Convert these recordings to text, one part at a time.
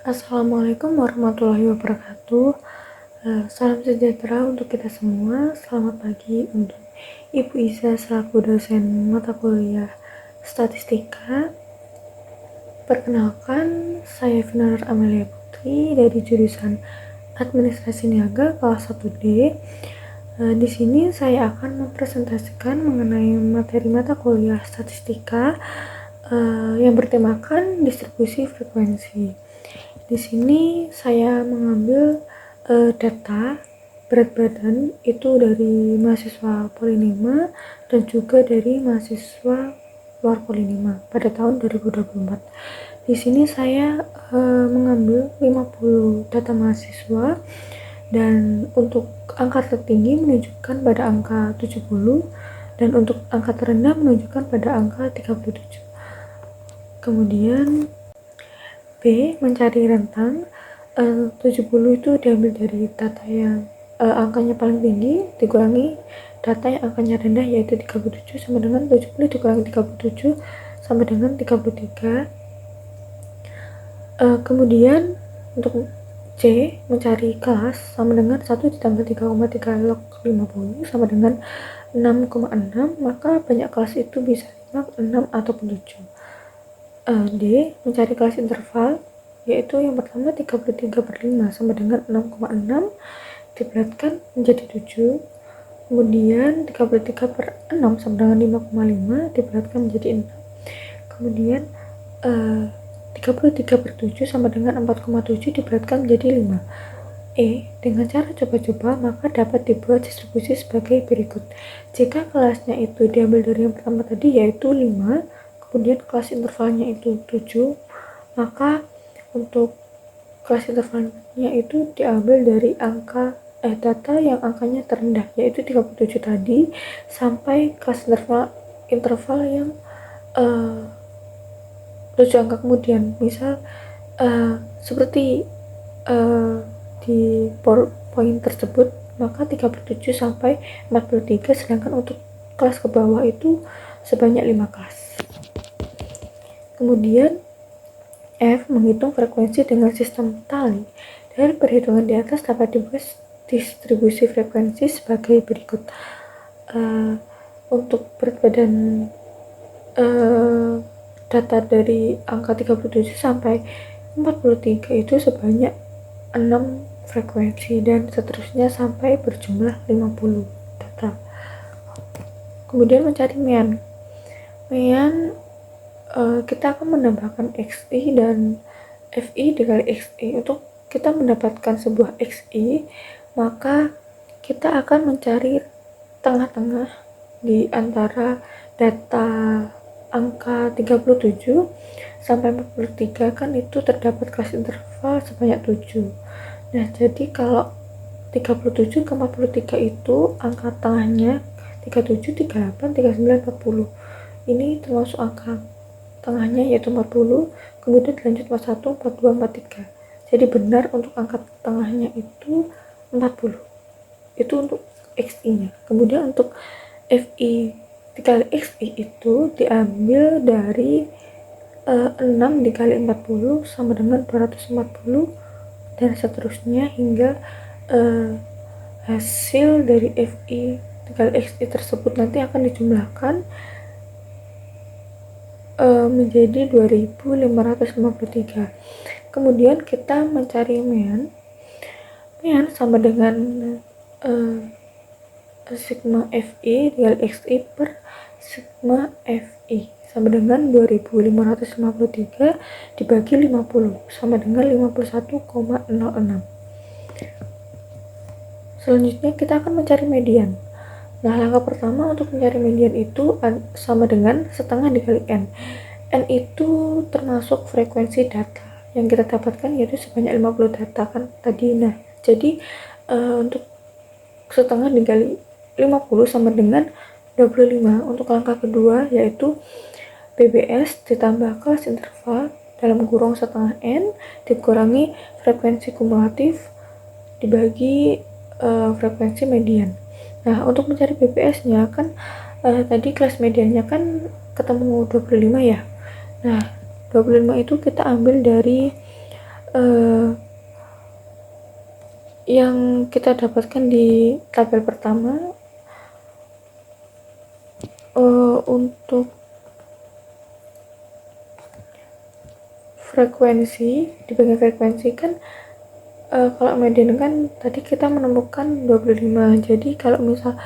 Assalamualaikum warahmatullahi wabarakatuh. Salam sejahtera untuk kita semua. Selamat pagi untuk Ibu Isa selaku dosen mata kuliah Statistika. Perkenalkan, saya Finar Amelia Putri dari jurusan Administrasi Niaga kelas 1D. Di sini saya akan mempresentasikan mengenai materi mata kuliah Statistika yang bertemakan distribusi frekuensi. Di sini saya mengambil data berat badan itu dari mahasiswa Polinema dan juga dari mahasiswa luar Polinema pada tahun 2024. Di sini saya mengambil 50 data mahasiswa dan untuk angka tertinggi menunjukkan pada angka 70 dan untuk angka terendah menunjukkan pada angka 37. Kemudian B, mencari rentang. 70 itu diambil dari data yang angkanya paling tinggi dikurangi data yang angkanya rendah, yaitu 37 sama dengan 70 dikurangi 37 sama dengan 33. Kemudian untuk C, mencari kelas, sama dengan 1 ditambah 3,3 log 50 sama dengan 6,6, maka banyak kelas itu bisa 5, 6, ataupun 7. D, mencari kelas interval, yaitu yang pertama 33/5 sama dengan 6,6 diberatkan menjadi 7, kemudian 33/6 sama dengan 5,5 diberatkan menjadi 6, kemudian 33/7 sama dengan 4,7 diberatkan menjadi 5. Dengan cara coba-coba maka dapat dibuat distribusi sebagai berikut. Jika kelasnya itu diambil dari yang pertama tadi yaitu 5, kemudian kelas intervalnya itu 7, maka untuk kelas intervalnya itu diambil dari data yang angkanya terendah yaitu 37 tadi sampai kelas interval yang 7 angka kemudian. Misal seperti di poin tersebut, maka 37 sampai 43, sedangkan untuk kelas ke bawah itu sebanyak 5 kelas. Kemudian F, menghitung frekuensi dengan sistem tali. Dari perhitungan di atas dapat dibuat distribusi frekuensi sebagai berikut. Untuk berat badan data dari angka 37 sampai 43 itu sebanyak 6 frekuensi dan seterusnya sampai berjumlah 50 data. Kemudian mencari mean. Kita akan menambahkan XI dan FI dikali XI. Untuk kita mendapatkan sebuah XI, maka kita akan mencari tengah-tengah di antara data angka 37 sampai 43, kan itu terdapat kelas interval sebanyak 7. Nah, jadi kalau 37 ke 43 itu angka tengahnya 37, 38, 39, 40. Ini termasuk angka tengahnya yaitu 40, kemudian dilanjut 41, 42, 43. Jadi benar untuk angka tengahnya itu 40. Itu untuk XI-nya. Kemudian untuk FI dikali XI itu diambil dari 6 dikali 40 sama dengan 240 dan seterusnya hingga hasil dari FI dikali XI tersebut nanti akan dijumlahkan menjadi 2553. Kemudian kita mencari mean sama dengan sigma FI dikali XI per sigma FI sama dengan 2553 dibagi 50 sama dengan 51,06. Selanjutnya kita akan mencari median. Nah, langkah pertama untuk mencari median itu sama dengan setengah dikali N. N itu termasuk frekuensi data yang kita dapatkan yaitu sebanyak 50 data kan tadi. Nah, jadi untuk setengah dikali 50 sama dengan 25. Untuk langkah kedua yaitu BBS ditambah kelas interval dalam kurung setengah N dikurangi frekuensi kumulatif dibagi frekuensi median. Nah, untuk mencari BPS-nya kan tadi kelas mediannya kan ketemu 25 ya. Nah, 25 itu kita ambil dari uh, yang kita dapatkan di tabel pertama. Untuk frekuensi, di bagian frekuensi kan kalau median kan tadi kita menemukan 25. Jadi kalau misal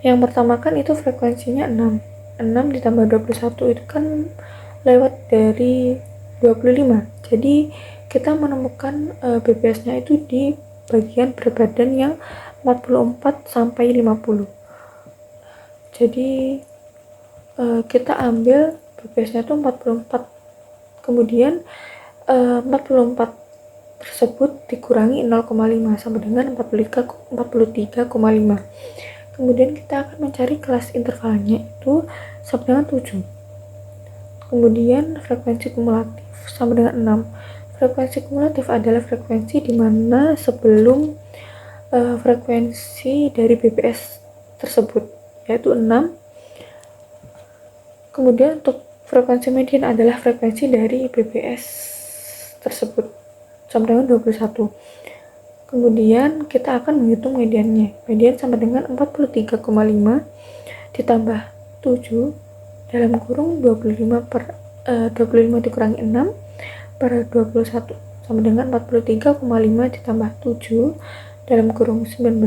yang pertama kan itu frekuensinya 6 ditambah 21 itu kan lewat dari 25. Jadi kita menemukan BPS-nya itu di bagian berat badan yang 44 sampai 50. Jadi kita ambil BPS-nya itu 44. Kemudian 44 tersebut dikurangi 0,5 sama dengan 43,5. Kemudian kita akan mencari kelas intervalnya itu sama dengan 7. Kemudian frekuensi kumulatif sama dengan 6. Frekuensi kumulatif adalah frekuensi di mana sebelum frekuensi dari BPS tersebut yaitu 6. Kemudian untuk frekuensi median adalah frekuensi dari BPS tersebut sama dengan 21. Kemudian kita akan menghitung mediannya. Median sama dengan 43,5 ditambah 7 dalam kurung 25 dikurangi 6 per 21 sama dengan 43,5 ditambah 7 dalam kurung 19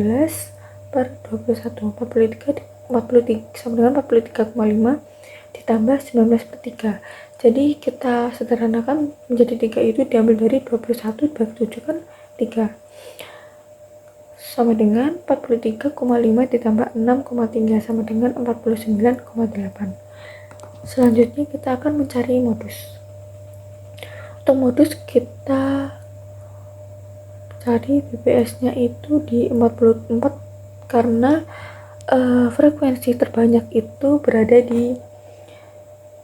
per 21. 43 sama dengan 43,5 ditambah 19 per 3. Jadi kita sederhanakan menjadi 3 itu diambil dari 21 dibagi 7 kan 3. Sama dengan 43,5 ditambah 6,3 sama dengan 49,8. Selanjutnya kita akan mencari modus. Untuk modus kita cari BPS-nya itu di 44 karena frekuensi terbanyak itu berada di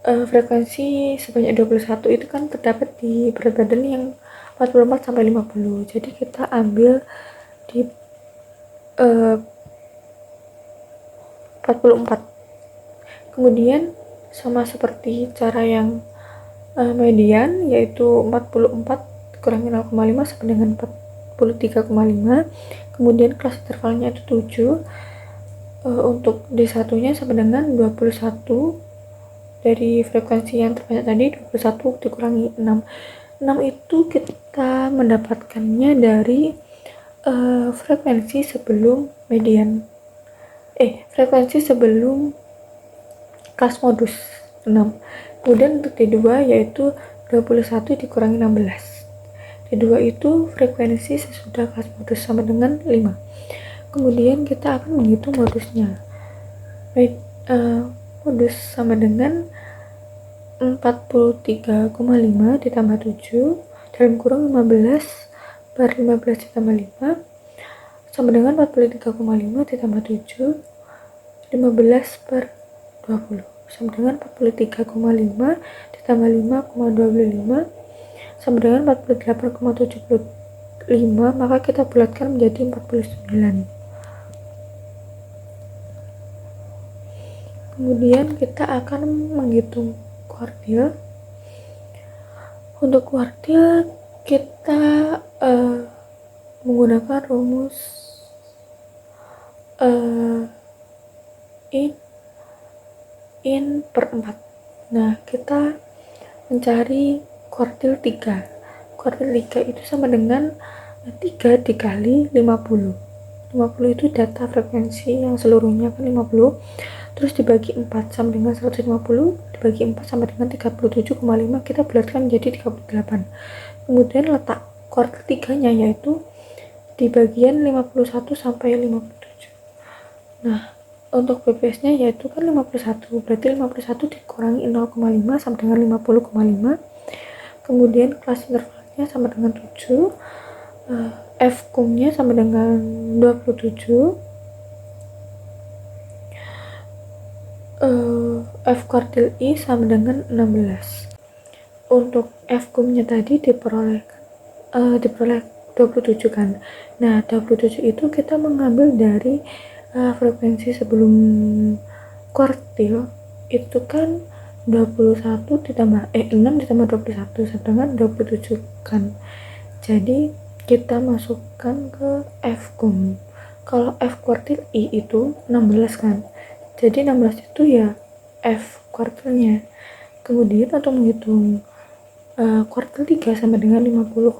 frekuensi sebanyak 21 itu kan terdapat di berat badan yang 44 sampai 50. Jadi kita ambil di 44. Kemudian sama seperti cara yang median yaitu 44 kurangi 0,5 sama dengan 43,5. Kemudian kelas intervalnya itu 7. Untuk D1 nya sama dengan 21 dari frekuensi yang terbanyak tadi 21 dikurangi 6 itu kita mendapatkannya dari frekuensi sebelum median frekuensi sebelum kelas modus 6. Kemudian untuk D2 yaitu 21 dikurangi 16. D2 itu frekuensi sesudah kelas modus sama dengan 5. Kemudian kita akan menghitung modusnya. Modus sama dengan 43,5 ditambah 7 dalam kurung 15 per 15 ditambah 5 sama dengan 43,5 ditambah 7 15 per 20 sama dengan 43,5 ditambah 5,25 sama dengan 48,75. Maka kita bulatkan menjadi 49. Kemudian kita akan menghitung kuartil. Untuk kuartil kita menggunakan rumus in per 4. Nah, kita mencari kuartil 3. Kuartil 3 itu sama dengan 3 dikali 50. 50 itu data frekuensi yang seluruhnya kan 50. Terus dibagi 4 sama dengan 150, dibagi 4 sama dengan 37,5, kita bulatkan menjadi 38. Kemudian letak kuartil 3-nya yaitu di bagian 51 sampai 57. Nah, untuk BPS-nya yaitu kan 51, berarti 51 dikurangi 0,5 sama dengan 50,5. Kemudian kelas intervalnya sama dengan 7, F kum-nya sama dengan 27, F kuartil I sama dengan 16. Untuk F kum-nya tadi diperoleh 27 kan. Nah, 27 itu kita mengambil dari frekuensi sebelum kuartil itu kan 21 ditambah 6 ditambah 21 sama dengan 27 kan. Jadi kita masukkan ke F-kum. Kalau F kuartil I itu 16 kan. Jadi 16 itu ya F kuartilnya. Kemudian untuk menghitung kuartil 3 sama dengan 50,5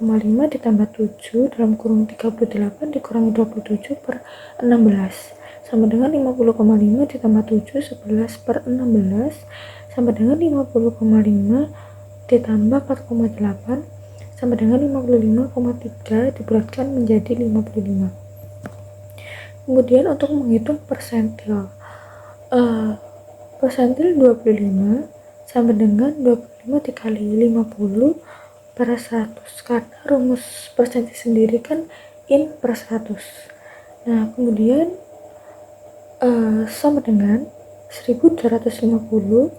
ditambah 7 dalam kurung 38 dikurangi 27 per 16 sama dengan 50,5 ditambah 7 11 per 16 sama dengan 50,5 ditambah 4,8 sama dengan 55,3 dibulatkan menjadi 55. Kemudian untuk menghitung persentil, persentil 25 sama dengan 25 dikali 50 per 100, karena rumus persentil sendiri kan in per 100. Nah kemudian sama dengan 1250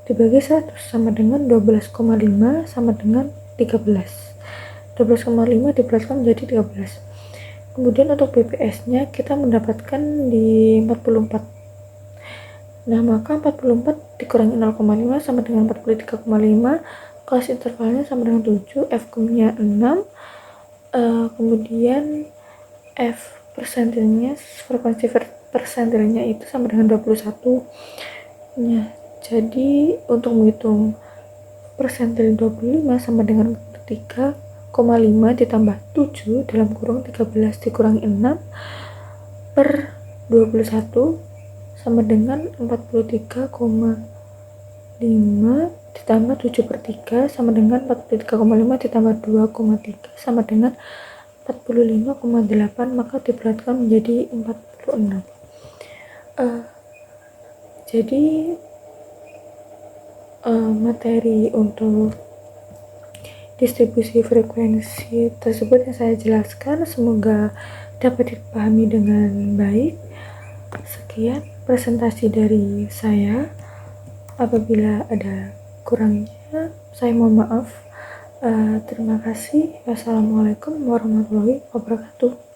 dibagi 100 sama dengan 12,5 sama dengan 13. 12,5 dibulatkan menjadi 13. Kemudian untuk BPS nya kita mendapatkan di 44. Nah maka 44 dikurangi 0,5 sama dengan 43,5, kelas intervalnya sama dengan 7, F-kum nya 6, kemudian F persentilnya, frekuensi persentilnya itu sama dengan 21. Nah jadi untuk menghitung persentil 25 sama dengan 3,5 ditambah 7 dalam kurung 13 dikurangi 6 per 21 sama dengan 43,5 ditambah 7 per 3 sama dengan 43,5 ditambah 2,3 sama dengan 45,8, maka dibulatkan menjadi 46. Jadi materi untuk distribusi frekuensi tersebut yang saya jelaskan semoga dapat dipahami dengan baik. Sekian presentasi dari saya. Apabila ada kurangnya saya mohon maaf. Terima kasih. Wassalamualaikum warahmatullahi wabarakatuh.